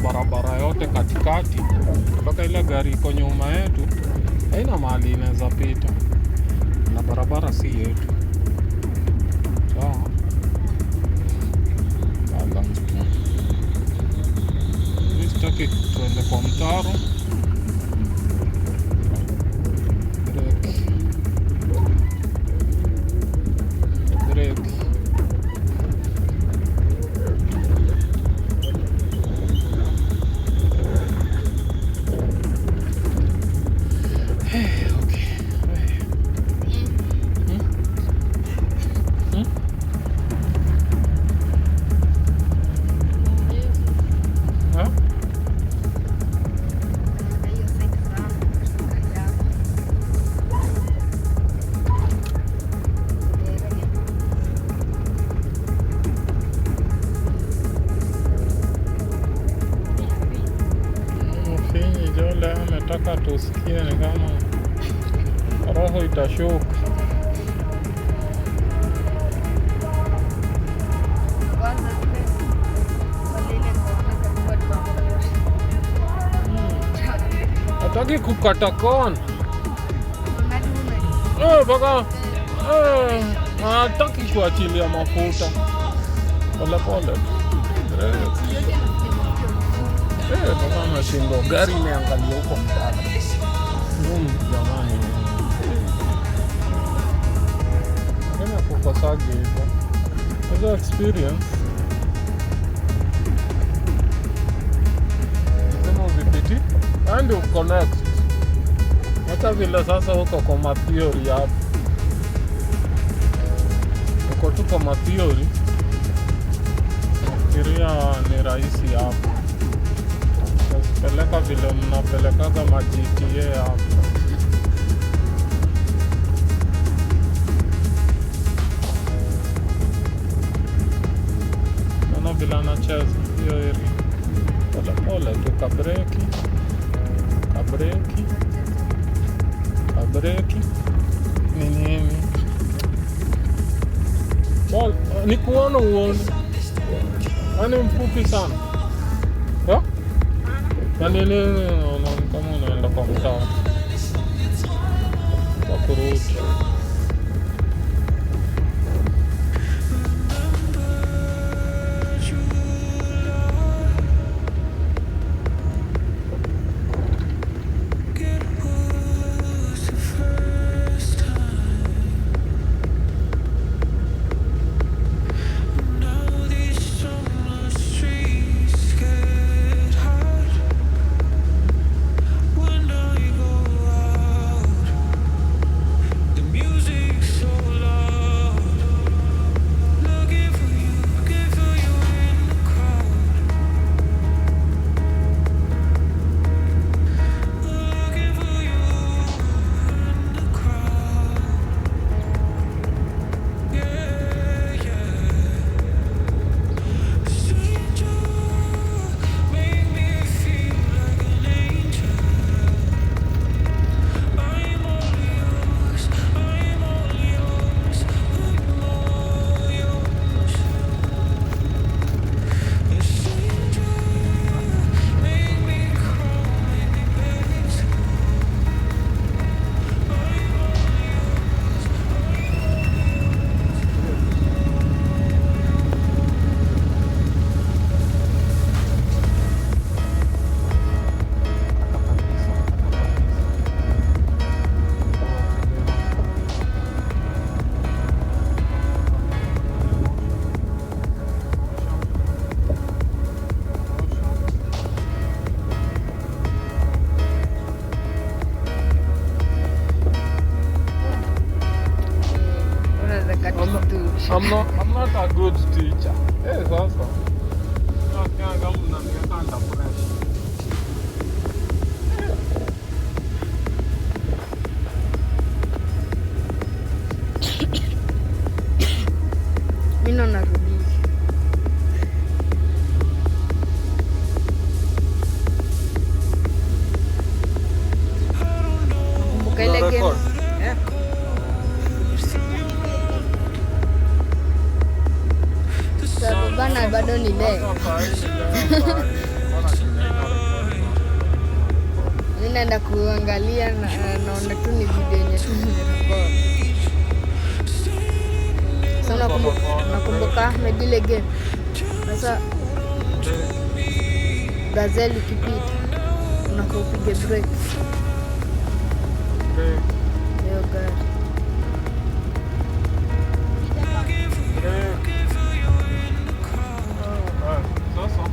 barabara yote katikati, mpaka ile gari iko nyuma yetu haina mahali inaweza pita, na barabara si yetu. Sawa, sitaki tuende kwa mtaro. Nataka tusikie ni kama roho itashuka. Hataki kukata kona. Baka hataki kuachilia mafuta. Pole pole. Baka nashingo gari imeangalia huko mtara. Jamani. Kena kukosagi hivyo. Hizo experience. Kena uzipiti. And you connect. Hata vile sasa huko kwa matheory hapo. Uko tu kwa matheory. Nafikiria ni rahisi hapo. Peleka vile mnapelekaga ma-GTA hapo. Naona vile anacheza hiyo area. Pole pole tu kabreki. Nini? Ni kuona uone. Ani mfupi sana. Ya? Yani kama unaenda kwa mtaa kwa kurudi. I'm not a good teacher. Yes, also. Mimi ndo narudi. Kumbuka ile game. Bana bado ni leo. naenda kuangalia naona tu ni video yenye tu nimerekodi. Sasa nakumbuka Ahmed ile game. Sasa gazelle ikipita unaka upige break. Hiyo gari sasa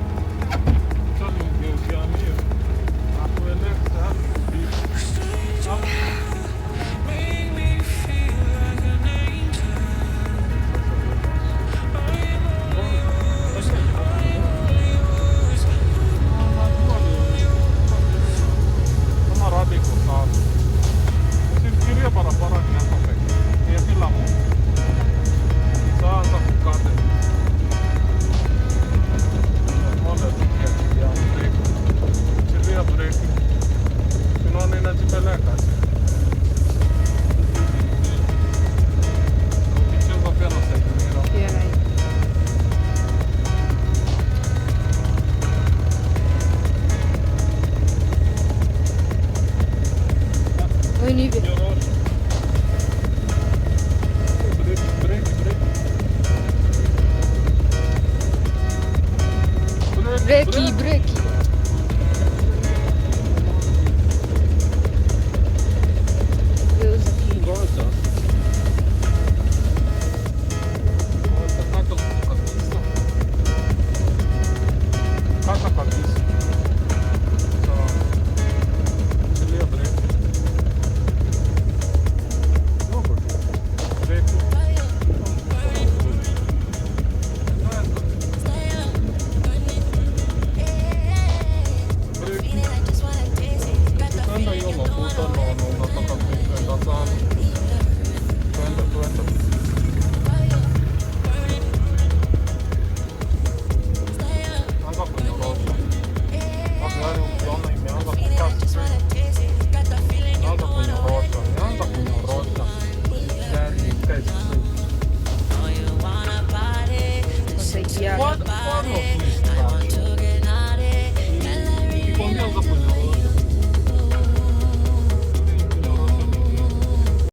breki.